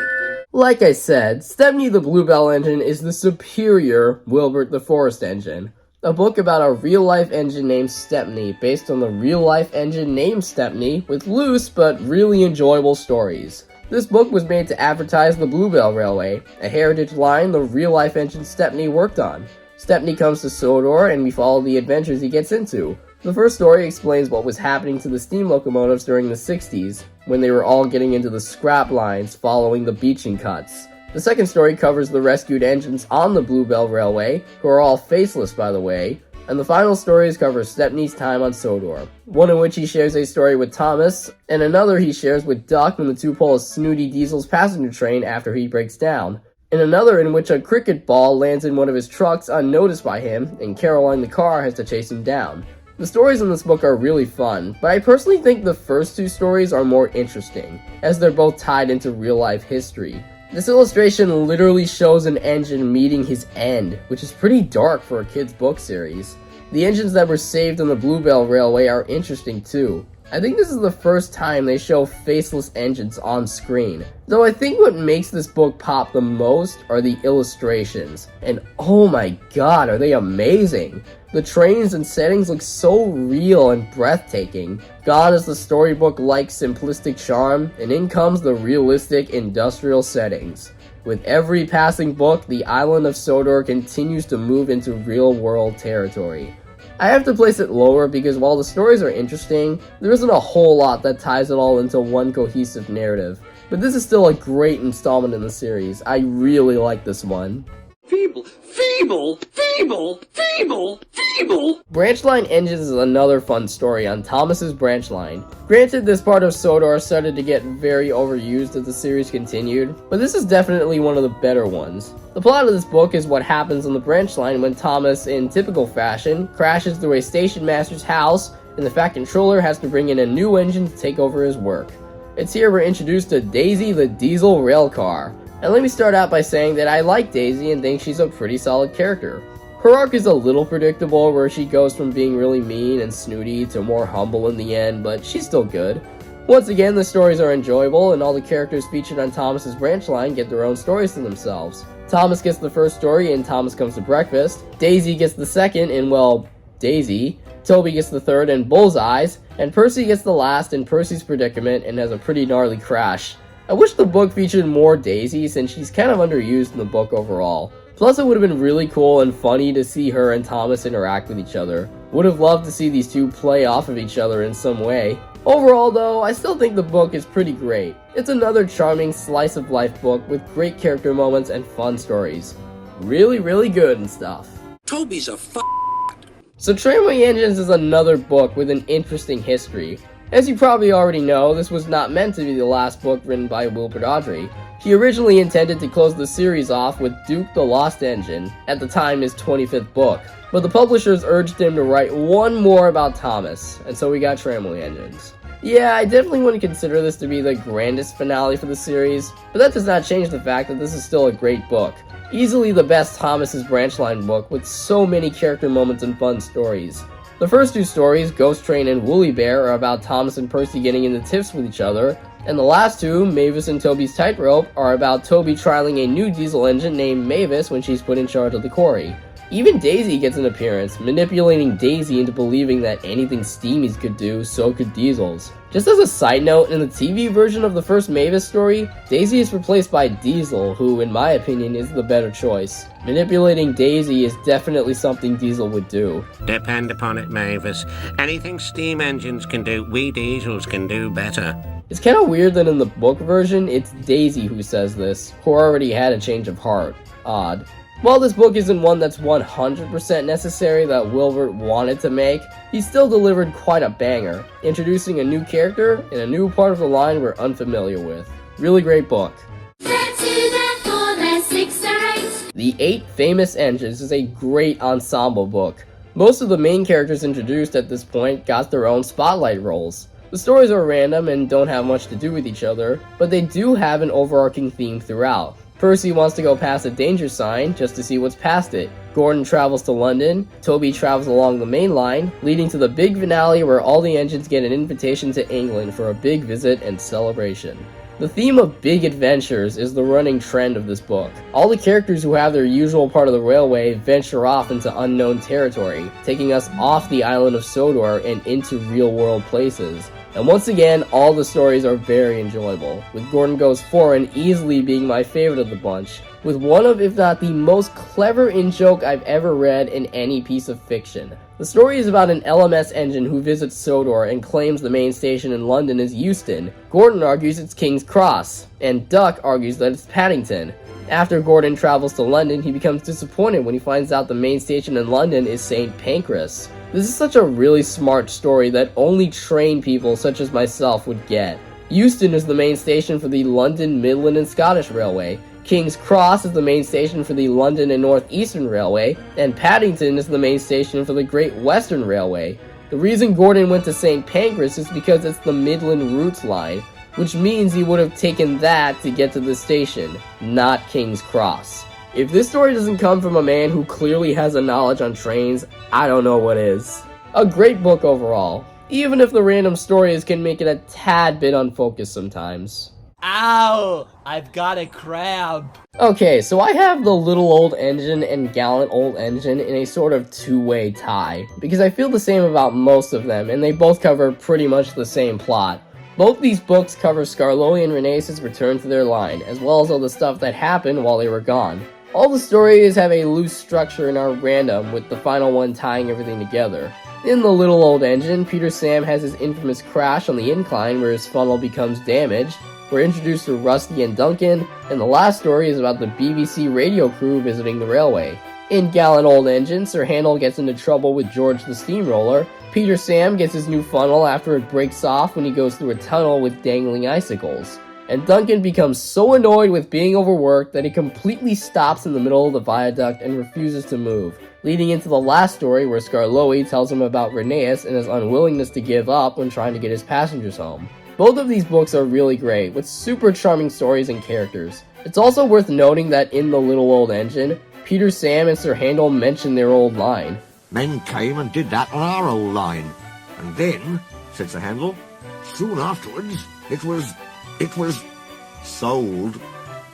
Like I said, Stepney the Bluebell engine is the superior Wilbert the Forest engine. A book about a real-life engine named Stepney, based on the real-life engine named Stepney, with loose but really enjoyable stories. This book was made to advertise the Bluebell Railway, a heritage line the real-life engine Stepney worked on. Stepney comes to Sodor, and we follow the adventures he gets into. The first story explains what was happening to the steam locomotives during the 60s, when they were all getting into the scrap lines following the beaching cuts. The second story covers the rescued engines on the Bluebell Railway, who are all faceless by the way, and the final stories cover Stepney's time on Sodor, one in which he shares a story with Thomas, and another he shares with Duck when the two pull a snooty Diesel's passenger train after he breaks down, and another in which a cricket ball lands in one of his trucks unnoticed by him, and Caroline the car has to chase him down. The stories in this book are really fun, but I personally think the first two stories are more interesting, as they're both tied into real-life history. This illustration literally shows an engine meeting his end, which is pretty dark for a kid's book series. The engines that were saved on the Bluebell Railway are interesting too. I think this is the first time they show faceless engines on screen. Though I think what makes this book pop the most are the illustrations. And oh my god, are they amazing! The trains and settings look so real and breathtaking. Gone is the storybook-like simplistic charm, and in comes the realistic industrial settings. With every passing book, the island of Sodor continues to move into real-world territory. I have to place it lower because while the stories are interesting, there isn't a whole lot that ties it all into one cohesive narrative. But this is still a great installment in the series. I really like this one. Feeble, feeble, feeble, feeble, feeble. Branchline Engines is another fun story on Thomas's branch line. Granted, this part of Sodor started to get very overused as the series continued, but this is definitely one of the better ones. The plot of this book is what happens on the branch line when Thomas, in typical fashion, crashes through a station master's house, and the Fat Controller has to bring in a new engine to take over his work. It's here we're introduced to Daisy the Diesel Railcar. And let me start out by saying that I like Daisy and think she's a pretty solid character. Her arc is a little predictable, where she goes from being really mean and snooty to more humble in the end, but she's still good. Once again, the stories are enjoyable, and all the characters featured on Thomas's branch line get their own stories to themselves. Thomas gets the first story in Thomas Comes to Breakfast, Daisy gets the second in, well, Daisy, Toby gets the third in Bullseyes, and Percy gets the last in Percy's Predicament and has a pretty gnarly crash. I wish the book featured more Daisy since she's kind of underused in the book overall. Plus it would have been really cool and funny to see her and Thomas interact with each other. Would have loved to see these two play off of each other in some way. Overall though, I still think the book is pretty great. It's another charming slice of life book with great character moments and fun stories. really good and stuff. Toby's a So Tramway Engines is another book with an interesting history. As you probably already know, this was not meant to be the last book written by Wilbert Audrey. He originally intended to close the series off with Duke the Lost Engine, at the time his 25th book, but the publishers urged him to write one more about Thomas, and so we got Tramway Engines. Yeah, I definitely wouldn't consider this to be the grandest finale for the series, but that does not change the fact that this is still a great book. Easily the best Thomas's branch line book with so many character moments and fun stories. The first two stories, Ghost Train and Woolly Bear, are about Thomas and Percy getting into tiffs with each other, and the last two, Mavis and Toby's Tightrope, are about Toby trialing a new diesel engine named Mavis when she's put in charge of the quarry. Even Daisy gets an appearance, manipulating Daisy into believing that anything Steamies could do, so could Diesels. Just as a side note, in the TV version of the first Mavis story, Daisy is replaced by Diesel, who, in my opinion, is the better choice. Manipulating Daisy is definitely something Diesel would do. Depend upon it, Mavis. Anything steam engines can do, we Diesels can do better. It's kind of weird that in the book version, it's Daisy who says this, who already had a change of heart. Odd. While this book isn't one that's 100% necessary that Wilbert wanted to make, he still delivered quite a banger, introducing a new character in a new part of the line we're unfamiliar with. Really great book. The 8 Famous Engines is a great ensemble book. Most of the main characters introduced at this point got their own spotlight roles. The stories are random and don't have much to do with each other, but they do have an overarching theme throughout. Percy wants to go past a danger sign just to see what's past it. Gordon travels to London, Toby travels along the main line, leading to the big finale where all the engines get an invitation to England for a big visit and celebration. The theme of big adventures is the running trend of this book. All the characters who have their usual part of the railway venture off into unknown territory, taking us off the island of Sodor and into real-world places. And once again, all the stories are very enjoyable, with Gordon Goes Foreign easily being my favorite of the bunch, with one of, if not the most clever in-joke I've ever read in any piece of fiction. The story is about an LMS engine who visits Sodor and claims the main station in London is Euston. Gordon argues it's King's Cross, and Duck argues that it's Paddington. After Gordon travels to London, he becomes disappointed when he finds out the main station in London is St. Pancras. This is such a really smart story that only trained people such as myself would get. Euston is the main station for the London, Midland and Scottish Railway. King's Cross is the main station for the London and North Eastern Railway, and Paddington is the main station for the Great Western Railway. The reason Gordon went to St. Pancras is because it's the Midland Routes line, which means he would have taken that to get to the station, not King's Cross. If this story doesn't come from a man who clearly has a knowledge on trains, I don't know what is. A great book overall, even if the random stories can make it a tad bit unfocused sometimes. Ow! I've got a crab. Okay, so I have the Little Old Engine and Gallant Old Engine in a sort of two-way tie, because I feel the same about most of them, and they both cover pretty much the same plot. Both these books cover Scarlowi and Renese's return to their line, as well as all the stuff that happened while they were gone. All the stories have a loose structure and are random, with the final one tying everything together. In the Little Old Engine, Peter Sam has his infamous crash on the incline where his funnel becomes damaged. We're introduced to Rusty and Duncan, and the last story is about the BBC radio crew visiting the railway. In Gallant Old Engine, Sir Handel gets into trouble with George the Steamroller. Peter Sam gets his new funnel after it breaks off when he goes through a tunnel with dangling icicles. And Duncan becomes so annoyed with being overworked that he completely stops in the middle of the viaduct and refuses to move, leading into the last story where Scarlowi tells him about Reneus and his unwillingness to give up when trying to get his passengers home. Both of these books are really great, with super charming stories and characters. It's also worth noting that in the Little Old Engine, Peter Sam and Sir Handel mention their old line. Men came and did that on our old line. And then, said Sir Handel, soon afterwards, it was sold,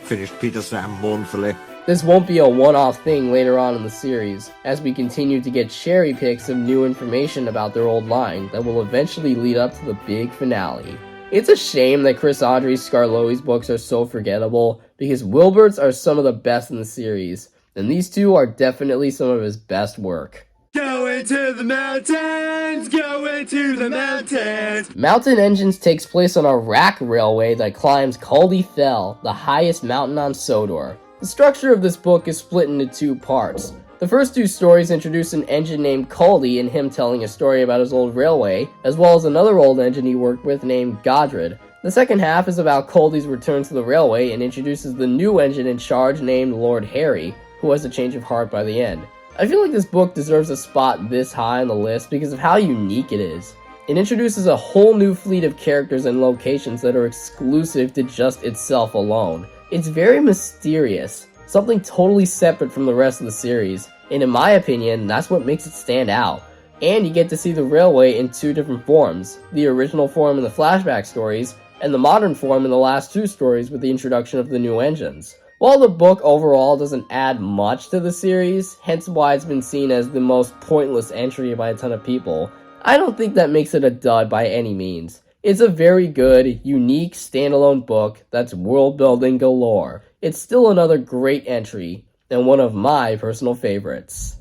finished Peter Sam mournfully. This won't be a one-off thing later on in the series, as we continue to get cherry picks of new information about their old line that will eventually lead up to the big finale. It's a shame that Chris Awdry's Scarlowi's books are so forgettable, because Wilbert's are some of the best in the series, and these two are definitely some of his best work. Going to the mountains, going to the mountains. Mountain Engines takes place on a rack railway that climbs Caldy Fell, the highest mountain on Sodor. The structure of this book is split into two parts. The first two stories introduce an engine named Caldy and him telling a story about his old railway, as well as another old engine he worked with named Godred. The second half is about Caldy's return to the railway and introduces the new engine in charge named Lord Harry, who has a change of heart by the end. I feel like this book deserves a spot this high on the list because of how unique it is. It introduces a whole new fleet of characters and locations that are exclusive to just itself alone. It's very mysterious, something totally separate from the rest of the series, and in my opinion, that's what makes it stand out. And you get to see the railway in two different forms, the original form in the flashback stories, and the modern form in the last two stories with the introduction of the new engines. While the book overall doesn't add much to the series, hence why it's been seen as the most pointless entry by a ton of people, I don't think that makes it a dud by any means. It's a very good, unique, standalone book that's world building galore. It's still another great entry, and one of my personal favorites.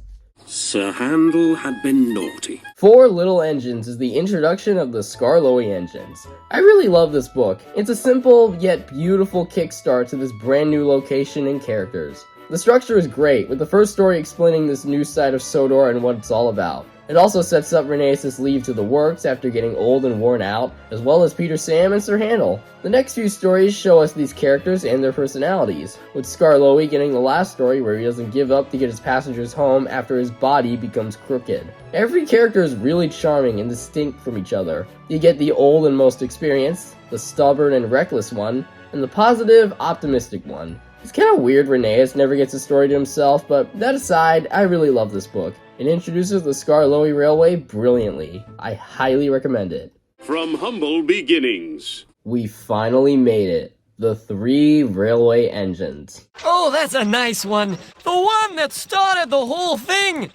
Sir Handel had been naughty. Four Little Engines is the introduction of the Tramway Engines. I really love this book. It's a simple yet beautiful kickstart to this brand new location and characters. The structure is great, with the first story explaining this new side of Sodor and what it's all about. It also sets up Renese's leave to the works after getting old and worn out, as well as Peter Sam and Sir Handel. The next few stories show us these characters and their personalities, with Skarloey getting the last story where he doesn't give up to get his passengers home after his body becomes crooked. Every character is really charming and distinct from each other. You get the old and most experienced, the stubborn and reckless one, and the positive, optimistic one. It's kind of weird Reneus never gets a story to himself, but that aside, I really love this book. It introduces the Skarloey Railway brilliantly. I highly recommend it. From humble beginnings. We finally made it. The 3 railway engines. Oh, that's a nice one. The one that started the whole thing.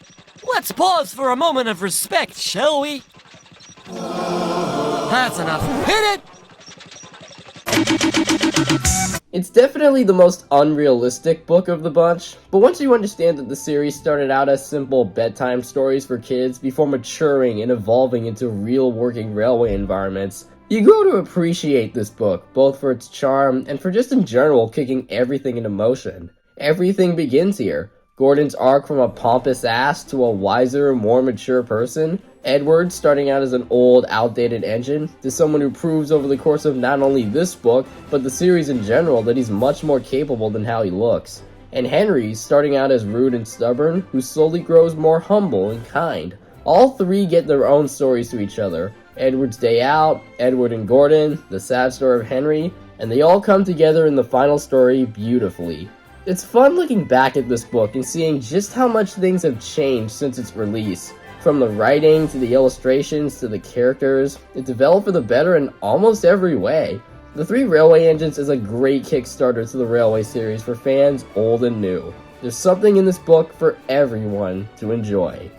Let's pause for a moment of respect, shall we? That's enough. Hit it! It's definitely the most unrealistic book of the bunch, but once you understand that the series started out as simple bedtime stories for kids before maturing and evolving into real working railway environments, you grow to appreciate this book, both for its charm and for just in general kicking everything into motion. Everything begins here. Gordon's arc from a pompous ass to a wiser, more mature person, Edward starting out as an old, outdated engine, to someone who proves over the course of not only this book, but the series in general that he's much more capable than how he looks. And Henry starting out as rude and stubborn, who slowly grows more humble and kind. All 3 get their own stories to each other. Edward's Day Out, Edward and Gordon, the sad story of Henry, and they all come together in the final story beautifully. It's fun looking back at this book and seeing just how much things have changed since its release. From the writing, to the illustrations, to the characters, it developed for the better in almost every way. The 3 Railway Engines is a great kickstarter to the Railway series for fans old and new. There's something in this book for everyone to enjoy.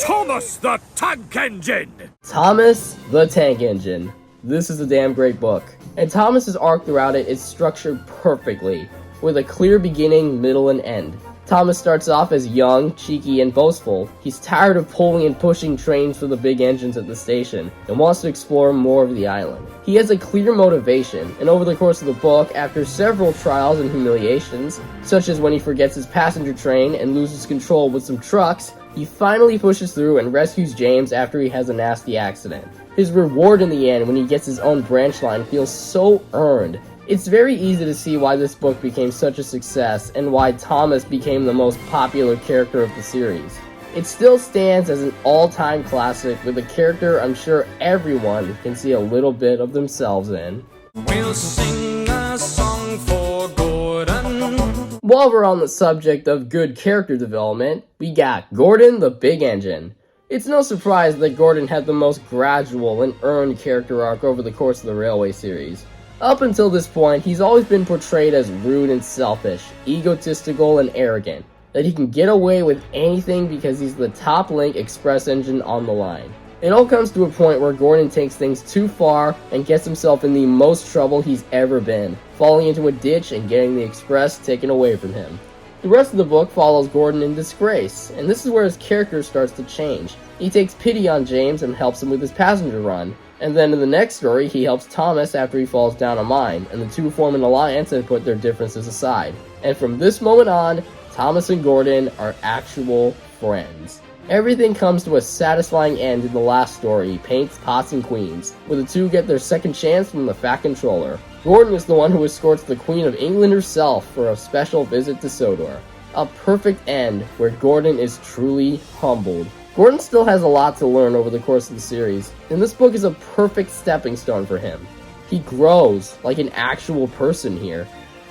Thomas the Tank Engine! Thomas the Tank Engine. This is a damn great book, and Thomas's arc throughout it is structured perfectly, with a clear beginning, middle, and end. Thomas starts off as young, cheeky, and boastful. He's tired of pulling and pushing trains for the big engines at the station, and wants to explore more of the island. He has a clear motivation, and over the course of the book, after several trials and humiliations, such as when he forgets his passenger train and loses control with some trucks, he finally pushes through and rescues James after he has a nasty accident. His reward in the end when he gets his own branch line feels so earned. It's very easy to see why this book became such a success and why Thomas became the most popular character of the series. It still stands as an all-time classic with a character I'm sure everyone can see a little bit of themselves in. We'll sing a song for Gordon. While we're on the subject of good character development, we got Gordon the Big Engine. It's no surprise that Gordon had the most gradual and earned character arc over the course of the Railway series. Up until this point, he's always been portrayed as rude and selfish, egotistical and arrogant, that he can get away with anything because he's the top link express engine on the line. It all comes to a point where Gordon takes things too far and gets himself in the most trouble he's ever been, falling into a ditch and getting the express taken away from him. The rest of the book follows Gordon in disgrace, and this is where his character starts to change. He takes pity on James and helps him with his passenger run. And then in the next story, he helps Thomas after he falls down a mine, and the two form an alliance and put their differences aside. And from this moment on, Thomas and Gordon are actual friends. Everything comes to a satisfying end in the last story, Paints, Pots, and Queens, where the two get their second chance from the Fat Controller. Gordon is the one who escorts the Queen of England herself for a special visit to Sodor. A perfect end where Gordon is truly humbled. Gordon still has a lot to learn over the course of the series, and this book is a perfect stepping stone for him. He grows like an actual person here.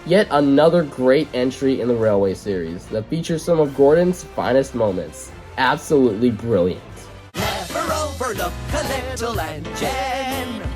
Yet another great entry in the Railway series that features some of Gordon's finest moments. Absolutely brilliant. Never overlook a little engine.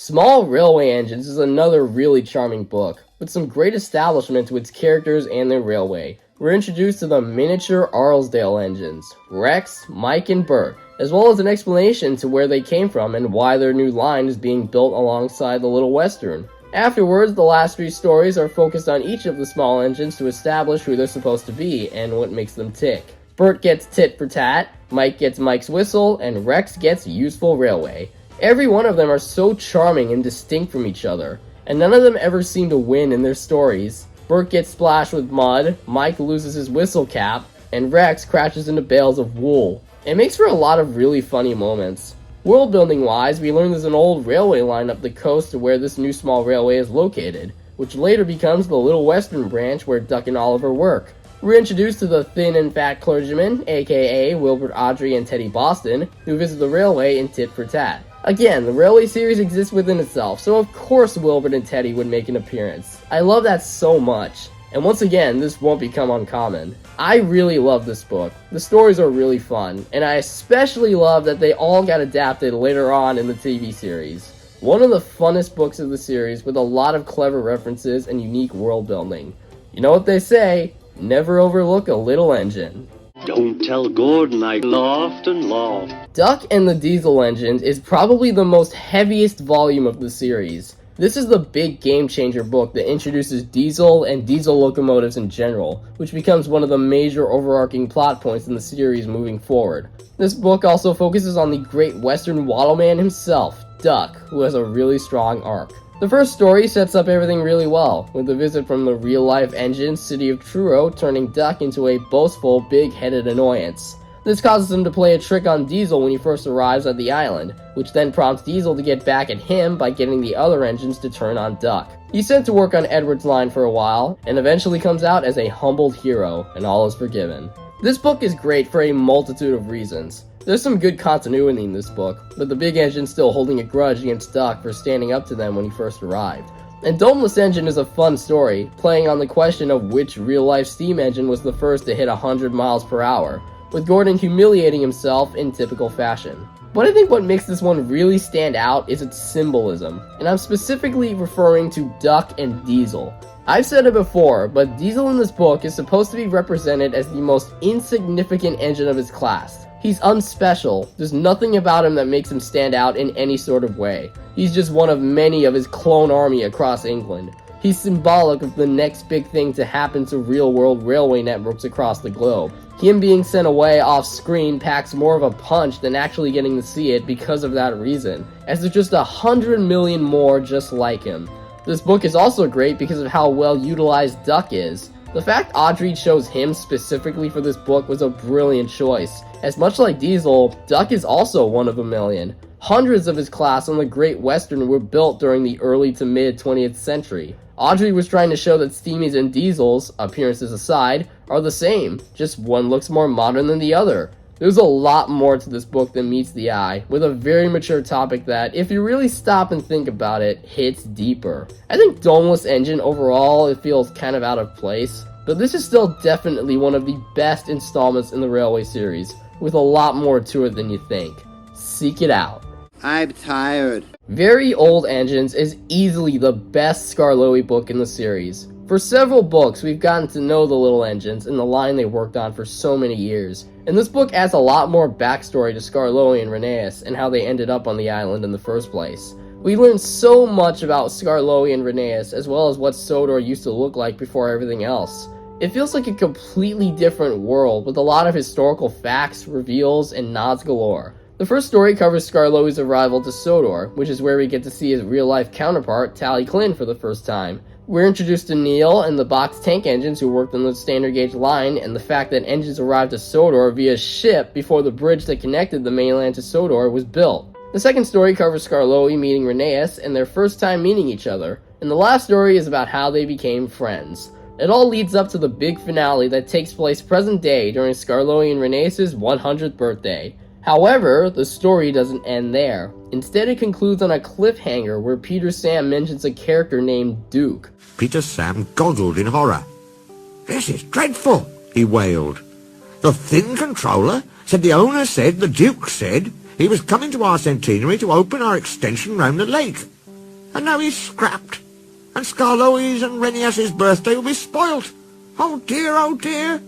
Small Railway Engines is another really charming book, with some great establishment to its characters and their railway. We're introduced to the miniature Arlesdale engines, Rex, Mike, and Bert, as well as an explanation to where they came from and why their new line is being built alongside the Little Western. Afterwards, the last three stories are focused on each of the small engines to establish who they're supposed to be and what makes them tick. Bert gets tit for tat, Mike gets Mike's whistle, and Rex gets useful railway. Every one of them are so charming and distinct from each other, and none of them ever seem to win in their stories. Bert gets splashed with mud, Mike loses his whistle cap, and Rex crashes into bales of wool. It makes for a lot of really funny moments. World building wise, we learn there's an old railway line up the coast to where this new small railway is located, which later becomes the Little Western branch where Duck and Oliver work. We're introduced to the thin and fat clergymen, aka Wilbert, Audrey, and Teddy Boston, who visit the railway in tit for tat. Again, the Railway series exists within itself, so of course Wilbert and Teddy would make an appearance. I love that so much. And once again, this won't become uncommon. I really love this book. The stories are really fun, and I especially love that they all got adapted later on in the TV series. One of the funnest books of the series with a lot of clever references and unique world building. You know what they say, never overlook a little engine. Don't tell Gordon I laughed and laughed. Duck and the Diesel Engines is probably the most heaviest volume of the series. This is the big game changer book that introduces diesel and diesel locomotives in general, which becomes one of the major overarching plot points in the series moving forward. This book also focuses on the Great Western Wattleman himself, Duck, who has a really strong arc. The first story sets up everything really well, with a visit from the real-life engine city of Truro turning Duck into a boastful, big-headed annoyance. This causes him to play a trick on Diesel when he first arrives at the island, which then prompts Diesel to get back at him by getting the other engines to turn on Duck. He's sent to work on Edward's line for a while, and eventually comes out as a humbled hero, and all is forgiven. This book is great for a multitude of reasons. There's some good continuity in this book, with the big engine still holding a grudge against Duck for standing up to them when he first arrived. And Domeless Engine is a fun story, playing on the question of which real-life steam engine was the first to hit 100 miles per hour, with Gordon humiliating himself in typical fashion. But I think what makes this one really stand out is its symbolism, and I'm specifically referring to Duck and Diesel. I've said it before, but Diesel in this book is supposed to be represented as the most insignificant engine of his class. He's unspecial. There's nothing about him that makes him stand out in any sort of way. He's just one of many of his clone army across England. He's symbolic of the next big thing to happen to real-world railway networks across the globe. Him being sent away off-screen packs more of a punch than actually getting to see it because of that reason, as there's just 100 million more just like him. This book is also great because of how well utilized Duck is. The fact Audrey chose him specifically for this book was a brilliant choice, as much like Diesel, Duck is also one of a million. Hundreds of his class on the Great Western were built during the early to mid 20th century. Audrey was trying to show that Steamies and Diesels, appearances aside, are the same, just one looks more modern than the other. There's a lot more to this book than meets the eye, with a very mature topic that, if you really stop and think about it, hits deeper. I think Domeless Engine overall, it feels kind of out of place, but this is still definitely one of the best installments in the Railway series, with a lot more to it than you think. Seek it out. I'm tired. Very Old Engines is easily the best Skarloey book in the series. For several books, we've gotten to know the Little Engines and the line they worked on for so many years, and this book adds a lot more backstory to Skarloey and Rheneas and how they ended up on the island in the first place. We learn so much about Skarloey and Rheneas, as well as what Sodor used to look like before everything else. It feels like a completely different world with a lot of historical facts, reveals, and nods galore. The first story covers Skarloey's arrival to Sodor, which is where we get to see his real-life counterpart, Tally Klin, for the first time. We're introduced to Neil and the box tank engines who worked on the standard gauge line, and the fact that engines arrived to Sodor via ship before the bridge that connected the mainland to Sodor was built. The second story covers Skarloey meeting Rheneas and their first time meeting each other, and the last story is about how they became friends. It all leads up to the big finale that takes place present day during Skarloey and Rheneas' 100th birthday. However, the story doesn't end there. Instead, it concludes on a cliffhanger where Peter Sam mentions a character named Duke. Peter Sam goggled in horror. "This is dreadful," he wailed. "The thin controller said the owner said the Duke said he was coming to our centenary to open our extension round the lake. And now he's scrapped. And Skarloey's and Rheneas' birthday will be spoilt. Oh dear, oh dear."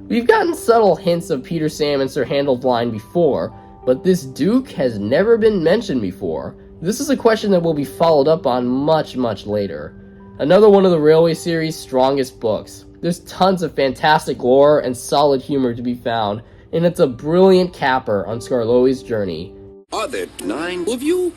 We've gotten subtle hints of Peter Sam and Sir Handel's line before, but this Duke has never been mentioned before. This is a question that will be followed up on much later. Another one of the Railway series' strongest books. There's tons of fantastic lore and solid humor to be found, and it's a brilliant capper on Skarloey's journey. Are there 9 of you?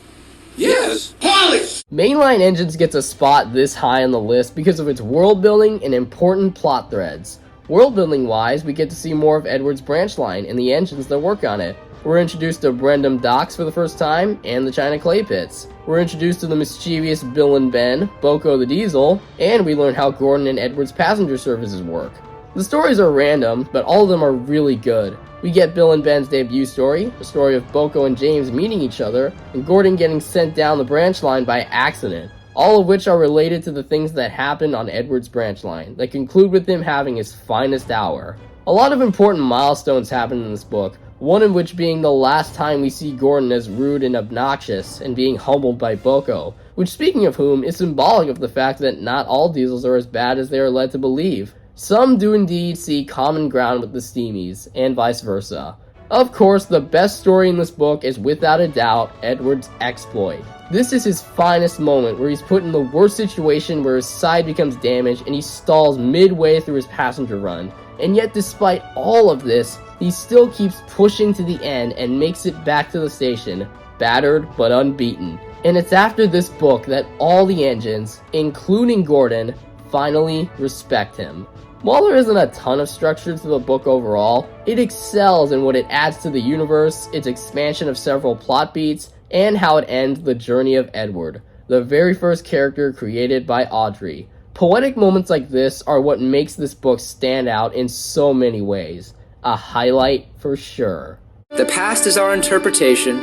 Yes! Polish! Mainline Engines gets a spot this high on the list because of its world building and important plot threads. World building wise, we get to see more of Edward's branch line and the engines that work on it. We're introduced to Brendam Docks for the first time, and the China Clay Pits. We're introduced to the mischievous Bill and Ben, Boko the Diesel, and we learn how Gordon and Edward's passenger services work. The stories are random, but all of them are really good. We get Bill and Ben's debut story, the story of Boko and James meeting each other, and Gordon getting sent down the branch line by accident, all of which are related to the things that happened on Edward's branch line, that conclude with him having his finest hour. A lot of important milestones happen in this book, one of which being the last time we see Gordon as rude and obnoxious and being humbled by Boko, which, speaking of whom, is symbolic of the fact that not all diesels are as bad as they are led to believe. Some do indeed see common ground with the Steamies, and vice versa. Of course, the best story in this book is without a doubt Edward's exploit. This is his finest moment, where he's put in the worst situation where his side becomes damaged and he stalls midway through his passenger run. And yet, despite all of this, he still keeps pushing to the end and makes it back to the station, battered but unbeaten. And it's after this book that all the engines, including Gordon, finally respect him. While there isn't a ton of structure to the book overall, it excels in what it adds to the universe, its expansion of several plot beats, and how it ends the journey of Edward, the very first character created by Audrey. Poetic moments like this are what makes this book stand out in so many ways. A highlight for sure. The past is our interpretation,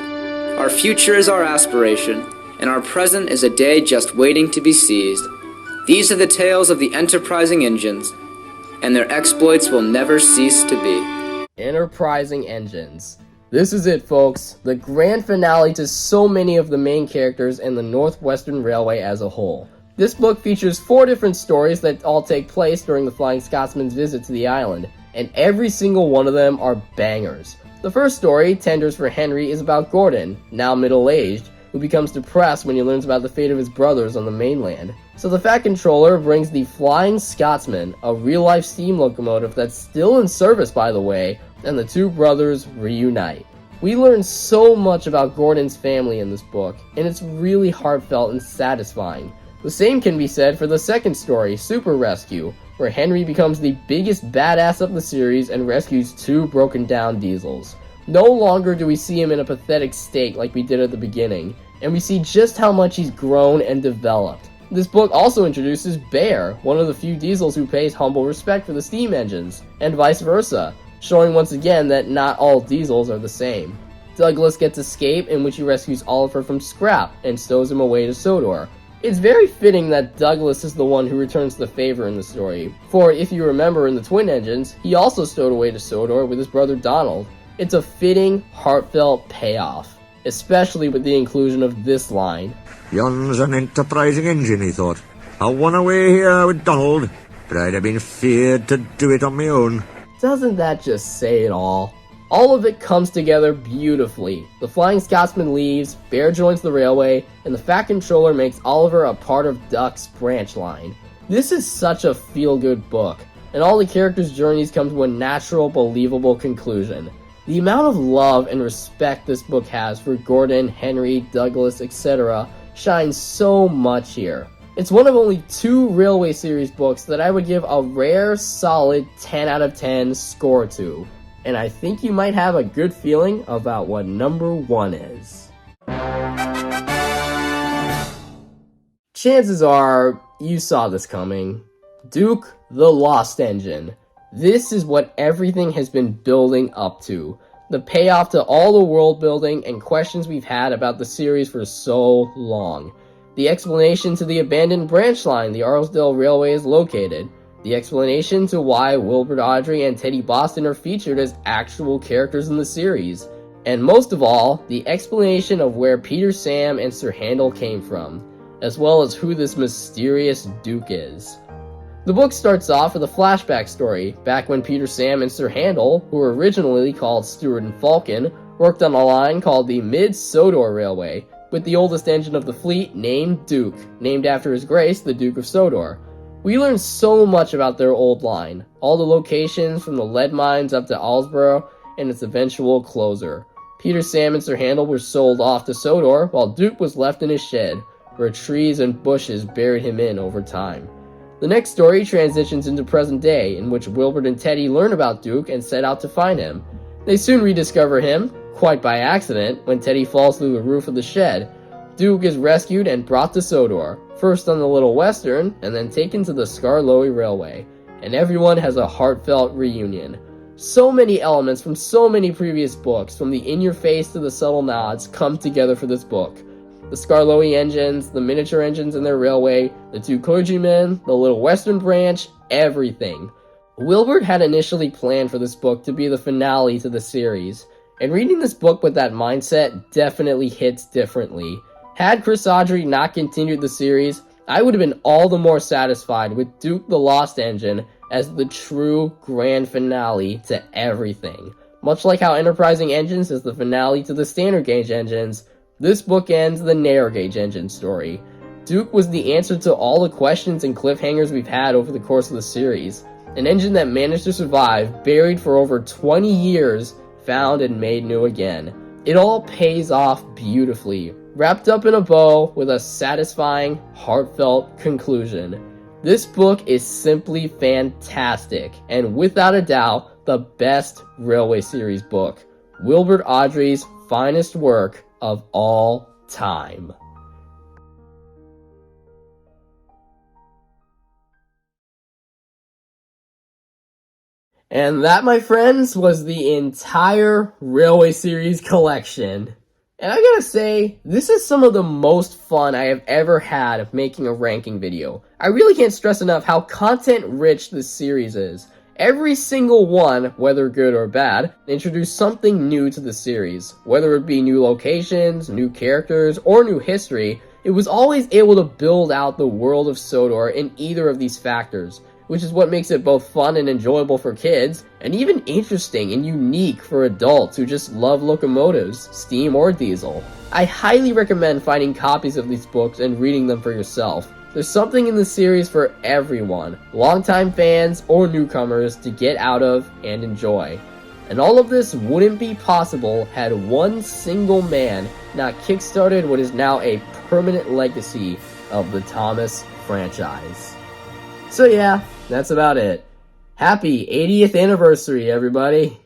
our future is our aspiration, and our present is a day just waiting to be seized. These are the tales of the enterprising engines, and their exploits will never cease to be. Enterprising Engines. This is it, folks. The grand finale to so many of the main characters in the Northwestern Railway as a whole. This book features 4 different stories that all take place during the Flying Scotsman's visit to the island, and every single one of them are bangers. The first story, Tenders for Henry, is about Gordon, now middle-aged, who becomes depressed when he learns about the fate of his brothers on the mainland. So the Fat Controller brings the Flying Scotsman, a real-life steam locomotive that's still in service, by the way, and the two brothers reunite. We learn so much about Gordon's family in this book, and it's really heartfelt and satisfying. The same can be said for the second story, Super Rescue, where Henry becomes the biggest badass of the series and rescues 2 broken down diesels. No longer do we see him in a pathetic state like we did at the beginning, and we see just how much he's grown and developed. This book also introduces Bear, one of the few diesels who pays humble respect for the steam engines, and vice versa, showing once again that not all diesels are the same. Douglas gets Escape, in which he rescues Oliver from scrap and stows him away to Sodor. It's very fitting that Douglas is the one who returns the favor in the story, for if you remember in the Twin Engines, he also stowed away to Sodor with his brother Donald. It's a fitting, heartfelt payoff, especially with the inclusion of this line. "Yon's an enterprising engine," he thought. "I won away here with Donald, but I'd have been feared to do it on my own." Doesn't that just say it all? All of it comes together beautifully. The Flying Scotsman leaves, Bear joins the railway, and the Fat Controller makes Oliver a part of Duck's branch line. This is such a feel-good book. and all the characters' journeys come to a natural, believable conclusion. The amount of love and respect this book has for Gordon, Henry, Douglas, etc. shines so much here. It's one of only 2 Railway Series books that I would give a rare, solid 10 out of 10 score to, and I think you might have a good feeling about what number 1 is. Chances are, you saw this coming. Duke the Lost Engine. This is what everything has been building up to. The payoff to all the world building and questions we've had about the series for so long. The explanation to the abandoned branch line the Arlesdale Railway is located. The explanation to why Wilbert Audrey and Teddy Boston are featured as actual characters in the series. And most of all, the explanation of where Peter Sam and Sir Handel came from, as well as who this mysterious Duke is. The book starts off with a flashback story, back when Peter Sam and Sir Handel, who were originally called Stewart and Falcon, worked on a line called the Mid-Sodor Railway, with the oldest engine of the fleet named Duke, named after His Grace, the Duke of Sodor. We learned so much about their old line, all the locations from the lead mines up to Alsborough and its eventual closure. Peter Sam and Sir Handel were sold off to Sodor, while Duke was left in his shed, where trees and bushes buried him in over time. The next story transitions into present day, in which Wilbert and Teddy learn about Duke and set out to find him. They soon rediscover him, quite by accident, when Teddy falls through the roof of the shed. Duke is rescued and brought to Sodor, first on the Little Western, and then taken to the Skarloey Railway, and everyone has a heartfelt reunion. So many elements from so many previous books, from the in-your-face to the subtle nods, come together for this book. The Skarloey engines, the miniature engines in their railway, the 2 clergymen, the Little Western branch, everything. Wilbert had initially planned for this book to be the finale to the series, and reading this book with that mindset definitely hits differently. Had Chris Awdry not continued the series, I would have been all the more satisfied with Duke the Lost Engine as the true grand finale to everything. Much like how Enterprising Engines is the finale to the standard gauge engines, this book ends the narrow gauge engine story. Duke was the answer to all the questions and cliffhangers we've had over the course of the series. An engine that managed to survive, buried for over 20 years, found and made new again. It all pays off beautifully, wrapped up in a bow with a satisfying, heartfelt conclusion. This book is simply fantastic, and without a doubt, the best Railway Series book. Wilbert Awdry's finest work of all time. And that, my friends, was the entire Railway Series collection. And I gotta say, this is some of the most fun I have ever had making a ranking video. I really can't stress enough how content-rich this series is. Every single one, whether good or bad, introduced something new to the series. Whether it be new locations, new characters, or new history, it was always able to build out the world of Sodor in either of these factors, which is what makes it both fun and enjoyable for kids, and even interesting and unique for adults who just love locomotives, steam or diesel. I highly recommend finding copies of these books and reading them for yourself. There's something in the series for everyone, longtime fans or newcomers, to get out of and enjoy. And all of this wouldn't be possible had one single man not kickstarted what is now a permanent legacy of the Thomas franchise. So yeah, that's about it. Happy 80th anniversary, everybody!